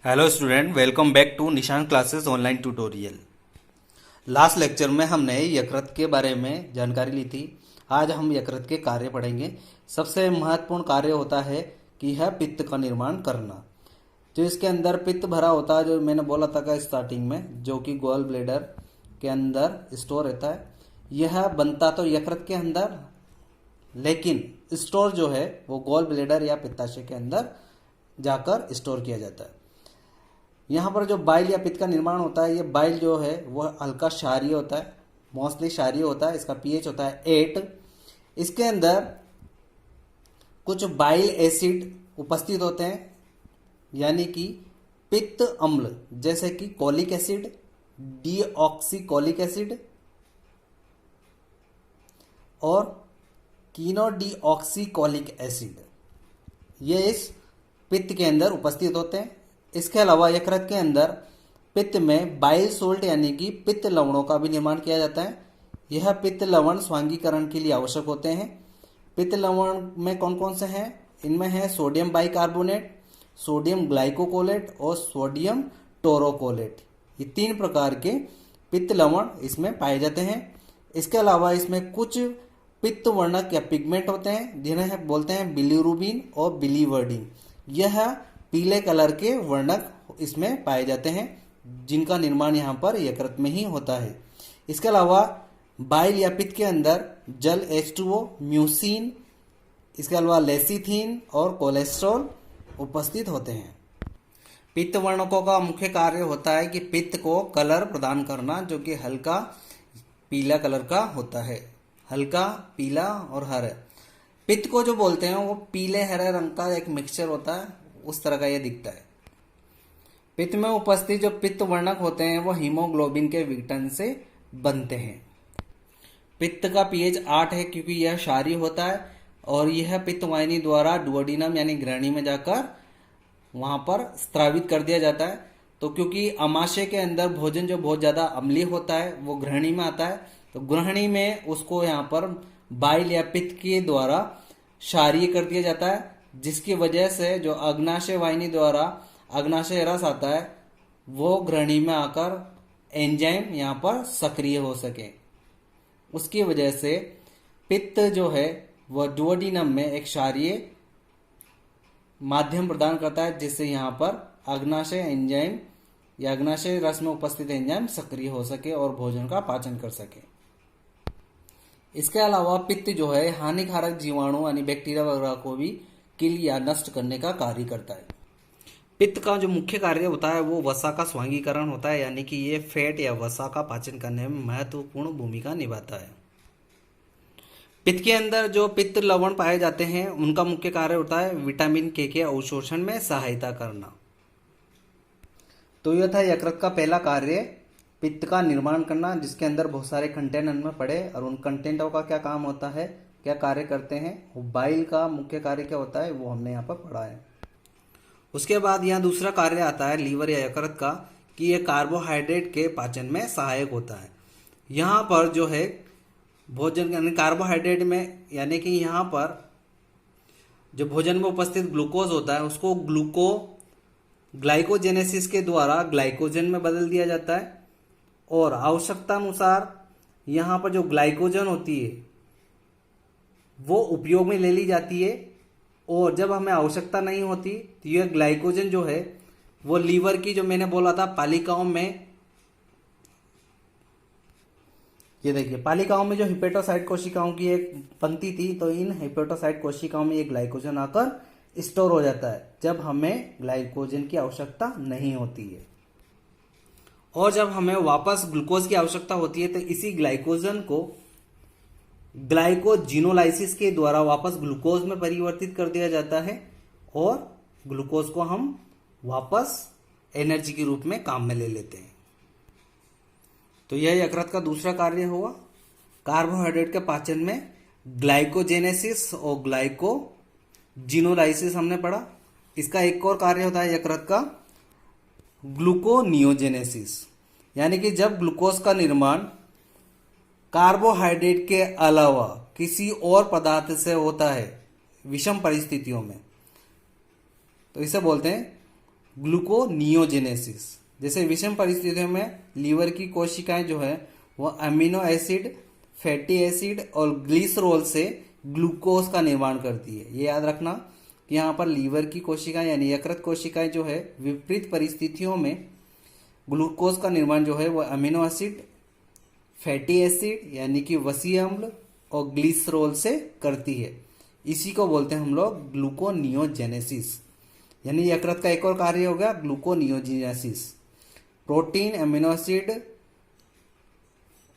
Hello student, welcome back to Nishan classes online tutorial. Last lecture में हमने यकृत के बारे में जानकारी ली थी। आज हम यकृत के कार्य पढ़ेंगे। सबसे महत्वपूर्ण कार्य होता है कि यह पित्त का निर्माण करना। जो इसके अंदर पित्त भरा होता है, जो मैंने बोला था का स्टार्टिंग में, जो कि गॉल ब्लेडर के अंदर स्टोर रहता है। यह बनता तो यकृत के अंदर, लेकिन स्टोर जो है वो गॉल ब्लेडर या पित्ताशय के अंदर जाकर स्टोर किया जाता है। यहाँ पर जो बाइल या पित्त का निर्माण होता है, ये बाइल जो है वह हल्का क्षारीय होता है, मोस्टली क्षारीय होता है। इसका पीएच होता है 8। इसके अंदर कुछ बाइल एसिड उपस्थित होते हैं, यानी कि पित्त अम्ल, जैसे कि कॉलिक एसिड, डीऑक्सीकॉलिक एसिड और कीनोडीऑक्सीकॉलिक एसिड, ये इस पित्त के अंदर उपस्थित होते हैं। इसके अलावा यकृत के अंदर पित्त में बाइल सोल्ट यानी कि पित्त लवणों का भी निर्माण किया जाता है। यह पित्त लवण स्वांगीकरण के लिए आवश्यक होते हैं। पित्त लवण में कौन कौन से हैं? इनमें है सोडियम बाइकार्बोनेट, सोडियम ग्लाइकोकोलेट और सोडियम टोरोकोलेट। ये 3 प्रकार के पित्त लवण इसमें पाए जाते हैं। इसके अलावा इसमें कुछ पित्त वर्णक या पिगमेंट होते हैं, जिन्हें बोलते हैं बिलीरुबिन और बिलीवर्डिन। यह पीले कलर के वर्णक इसमें पाए जाते हैं, जिनका निर्माण यहाँ पर यकृत में ही होता है। इसके अलावा बाइल या पित्त के अंदर जल H2O, म्यूसिन, इसके अलावा लेसिथिन और कोलेस्ट्रॉल उपस्थित होते हैं। पित्त वर्णकों का मुख्य कार्य होता है कि पित्त को कलर प्रदान करना, जो कि हल्का पीला कलर का होता है। हल्का पीला और हरा। पित्त को जो बोलते हैं वो पीले हरे रंग का एक मिक्सचर होता है, उस तरह का ये दिखता है। पित्त में उपस्थित जो पित्त वर्णक होते हैं वो हीमोग्लोबिन के विघटन से बनते हैं। पित्त का पीएच 8 है, क्योंकि यह क्षारीय होता है और यह पित्त वाहिनी द्वारा डुओडिनम यानी ग्रहणी में जाकर वहां पर स्त्रावित कर दिया जाता है। तो क्योंकि अमाशय के अंदर भोजन जो बहुत ज्यादा अम्लीय होता है वो ग्रहणी में आता है, तो ग्रहणी में उसको यहाँ पर बाइल या पित्त के द्वारा क्षारीय कर दिया जाता है, जिसकी वजह से जो अग्नाशय वाहिनी द्वारा अग्नाशय रस आता है वो ग्रहणी में आकर एंजाइम यहाँ पर सक्रिय हो सके। उसकी वजह से पित्त जो है वह डुओडिनम में एक क्षारीय माध्यम प्रदान करता है, जिससे यहाँ पर अग्नाशय एंजाइम या अग्नाशय रस में उपस्थित एंजाइम सक्रिय हो सके और भोजन का पाचन कर सके। इसके अलावा पित्त जो है हानिकारक जीवाणु यानी बैक्टीरिया वगैरह को भी किल या नष्ट करने का कार्य करता है। पित्त का जो मुख्य कार्य होता है वो वसा का स्वांगीकरण होता है, यानी कि ये फैट या वसा का पाचन करने में महत्वपूर्ण भूमिका निभाता है। पित्त के अंदर जो पित्त लवण पाए जाते हैं उनका मुख्य कार्य होता है विटामिन के अवशोषण में सहायता करना। तो यह था यकृत का पहला कार्य, पित्त का निर्माण करना, जिसके अंदर बहुत सारे कंटेंट में पड़े और उन कंटेंटों का क्या काम होता है, क्या कार्य करते हैं। बाइल का मुख्य कार्य क्या होता है वो हमने यहाँ पर पढ़ा है। उसके बाद यहाँ दूसरा कार्य आता है लीवर या यकृत का, कि यह कार्बोहाइड्रेट के पाचन में सहायक होता है। यहाँ पर जो है भोजन यानी कार्बोहाइड्रेट में, यानी कि यहाँ पर जो भोजन में उपस्थित ग्लूकोज होता है उसको ग्लाइकोजेनेसिस के द्वारा ग्लाइकोजन में बदल दिया जाता है, और आवश्यकता अनुसार यहाँ पर जो ग्लाइकोजन होती है वो उपयोग में ले ली जाती है, और जब हमें आवश्यकता नहीं होती तो यह ग्लाइकोजन जो है वो लीवर की, जो मैंने बोला था पालिकाओं में, ये देखिए पालिकाओं में जो हिपेटोसाइट कोशिकाओं की एक पंक्ति थी, तो इन हिपेटोसाइट कोशिकाओं में ये ग्लाइकोजन आकर स्टोर हो जाता है जब हमें ग्लाइकोजन की आवश्यकता नहीं होती है। और जब हमें वापस ग्लूकोज की आवश्यकता होती है तो इसी ग्लाइकोजन को ग्लाइकोजिनोलाइसिस के द्वारा वापस ग्लूकोज में परिवर्तित कर दिया जाता है, और ग्लूकोज को हम वापस एनर्जी के रूप में काम में ले लेते हैं। तो यह यकृत का दूसरा कार्य हुआ। कार्बोहाइड्रेट के पाचन में ग्लाइकोजेनेसिस और ग्लाइकोजिनोलाइसिस हमने पढ़ा। इसका एक और कार्य होता है यकृत का ग्लूकोनियोजेनेसिस, यानी कि जब ग्लूकोज का निर्माण कार्बोहाइड्रेट के अलावा किसी और पदार्थ से होता है विषम परिस्थितियों में, तो इसे बोलते हैं ग्लूकोनियोजेनेसिस। जैसे विषम परिस्थितियों में लीवर की कोशिकाएं जो है वह अमीनो एसिड, फैटी एसिड और ग्लिसरॉल से ग्लूकोज का निर्माण करती है। ये याद रखना कि यहाँ पर लीवर की कोशिकाएं यानी यकृत कोशिकाएं जो है विपरीत परिस्थितियों में ग्लूकोज का निर्माण जो है वह अमीनो एसिड, फैटी एसिड यानी कि वसीय अम्ल और ग्लिसरॉल से करती है। इसी को बोलते हैं हम लोग ग्लूकोनियोजेनेसिस। यानी यकृत का एक और कार्य हो गया ग्लूकोनियोजेनेसिस। प्रोटीन, अमीनो एसिड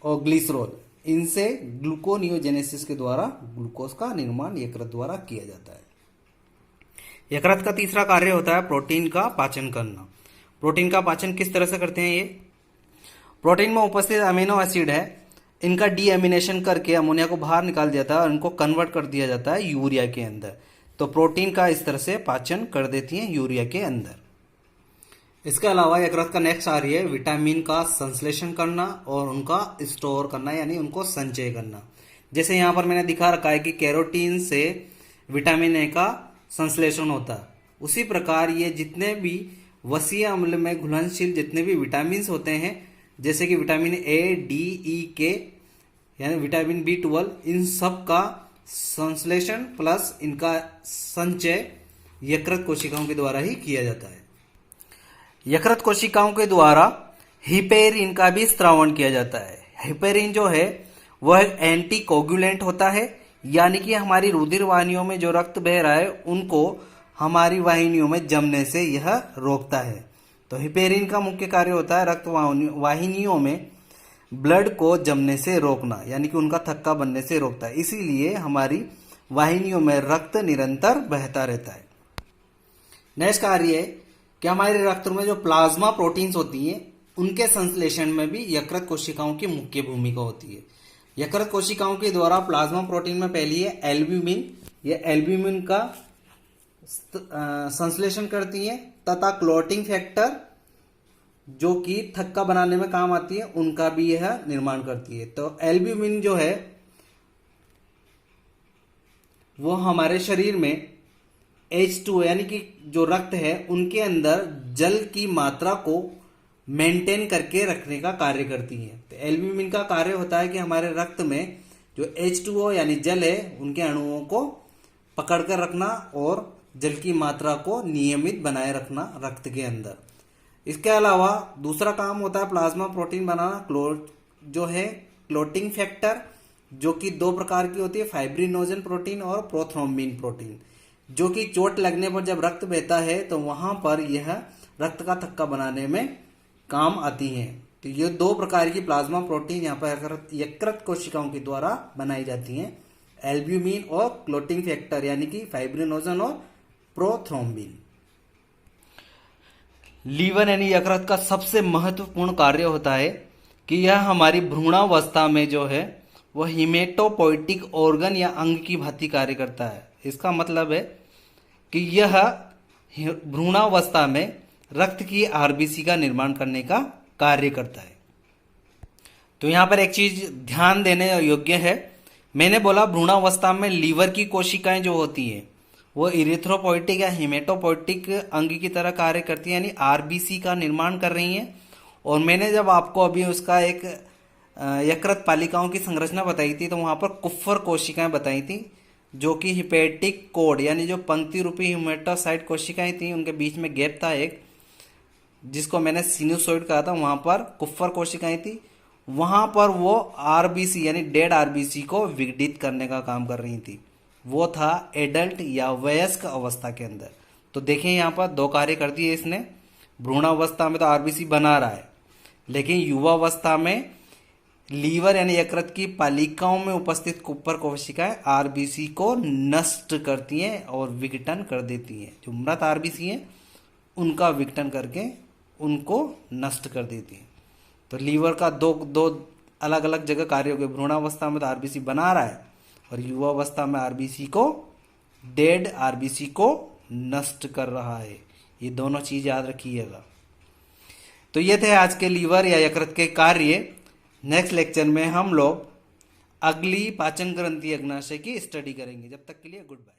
और ग्लिसरॉल, इनसे ग्लूकोनियोजेनेसिस के द्वारा ग्लूकोज का निर्माण यकृत द्वारा किया जाता है। यकृत का तीसरा कार्य होता है प्रोटीन का पाचन करना। प्रोटीन का पाचन किस तरह से करते हैं ये? प्रोटीन में उपस्थित अमीनो एसिड है, इनका डीएमिनेशन करके अमोनिया को बाहर निकाल दिया जाता है और इनको कन्वर्ट कर दिया जाता है यूरिया के अंदर। तो प्रोटीन का इस तरह से पाचन कर देती है यूरिया के अंदर। इसके अलावा यकृत का नेक्स्ट कार्य है विटामिन का संश्लेषण करना और उनका स्टोर करना यानी उनको संचय करना। जैसे यहाँ पर मैंने दिखा रखा है कि कैरोटीन से विटामिन ए का संश्लेषण होता है, उसी प्रकार ये जितने भी वसीय अम्ल में घुलनशील जितने भी विटामिन होते हैं, जैसे कि विटामिन ए, डी, ई, के यानी विटामिन B12, इन सब का संश्लेषण प्लस इनका संचय यकृत कोशिकाओं के द्वारा ही किया जाता है। यकृत कोशिकाओं के द्वारा हिपेरिन का भी स्त्रावण किया जाता है। हिपेरिन जो है वह एंटी कोगुलेंट होता है, यानी कि हमारी रुधिर वाहिनियों में जो रक्त बह रहा है उनको हमारी वाहिनियों में जमने से यह रोकता है। तो हिपेरिन का मुख्य कार्य होता है रक्त वाहिनियों में ब्लड को जमने से रोकना, यानी कि उनका थक्का बनने से रोकता है। इसीलिए हमारी वाहिनियों में रक्त निरंतर बहता रहता है। नेक्स्ट कार्य है कि हमारे रक्त में जो प्लाज्मा प्रोटीन्स होती हैं उनके संश्लेषण में भी यकृत कोशिकाओं की मुख्य भूमिका होती है। यकृत कोशिकाओं के द्वारा प्लाज्मा प्रोटीन में पहली है एल्ब्यूमिन। यह एल्ब्यूमिन का संश्लेषण करती है तथा क्लॉटिंग फैक्टर जो कि थक्का बनाने में काम आती है उनका भी यह निर्माण करती है। तो एल्ब्यूमिन जो है वो हमारे शरीर में H2 यानी कि जो रक्त है उनके अंदर जल की मात्रा को मेंटेन करके रखने का कार्य करती है। तो एल्ब्यूमिन का कार्य होता है कि हमारे रक्त में जो H2O यानी जल है उनके अणुओं को पकड़ कर रखना और जल की मात्रा को नियमित बनाए रखना रक्त के अंदर। इसके अलावा दूसरा काम होता है प्लाज्मा प्रोटीन बनाना, जो है क्लोटिंग फैक्टर, जो कि दो प्रकार की होती है, फाइब्रिनोजन प्रोटीन और प्रोथ्रोम्बिन प्रोटीन, जो कि चोट लगने पर जब रक्त बहता है तो वहां पर यह रक्त का थक्का बनाने में काम आती हैं। तो ये दो प्रकार की प्लाज्मा प्रोटीन यहाँ पर यकृत कोशिकाओं के द्वारा बनाई जाती हैं, एल्ब्यूमिन और क्लोटिंग फैक्टर यानी कि फाइब्रिनोजन और प्रोथ्रोम्बिन। लीवर यानी यकृत का सबसे महत्वपूर्ण कार्य होता है कि यह हमारी भ्रूणावस्था में जो है वह हीमेटोपोइटिक ऑर्गन या अंग की भांति कार्य करता है। इसका मतलब है कि यह भ्रूणावस्था में रक्त की आरबीसी का निर्माण करने का कार्य करता है। तो यहां पर एक चीज ध्यान देने योग्य है, मैंने बोला भ्रूणावस्था में लीवर की कोशिकाएं जो होती हैं वो इरिथ्रोपोइटिक या हीमेटोपोइटिक अंग की तरह कार्य करती है, यानी आरबीसी का निर्माण कर रही हैं। और मैंने जब आपको अभी उसका एक यकृत पालिकाओं की संरचना बताई थी तो वहां पर कुफ्फर कोशिकाएं बताई थी, जो कि हिपेटिक कोड यानी जो पंक्ति रूपी हिमेटोसाइट कोशिकाएं थी उनके बीच में गैप था एक, जिसको मैंने सिनुसोइड कहा था, वहां पर कुफ्फर कोशिकाएं थी। वहां पर वो आरबीसी यानी डेड आरबीसी को विघटित करने का काम कर रही थी। वो था एडल्ट या वयस्क अवस्था के अंदर। तो देखें यहाँ पर दो कार्य करती है इसने। भ्रूणावस्था में तो आरबीसी बना रहा है, लेकिन युवावस्था में लीवर यानी यकृत की पालिकाओं में उपस्थित कुप्पर कोशिकाएं आरबीसी को नष्ट करती हैं और विघटन कर देती हैं। जो मृत आरबीसी हैं उनका विघटन करके उनको नष्ट कर देती हैं। तो लीवर का दो अलग अलग जगह कार्य हो गए। भ्रूणावस्था में तो आरबीसी बना रहा है और युवावस्था में आरबीसी को, डेड आरबीसी को नष्ट कर रहा है। ये दोनों चीज याद रखिएगा। तो ये थे आज के लीवर या यकृत के कार्य। नेक्स्ट लेक्चर में हम लोग अगली पाचन ग्रंथि अग्नाशय की स्टडी करेंगे। जब तक के लिए गुड बाय।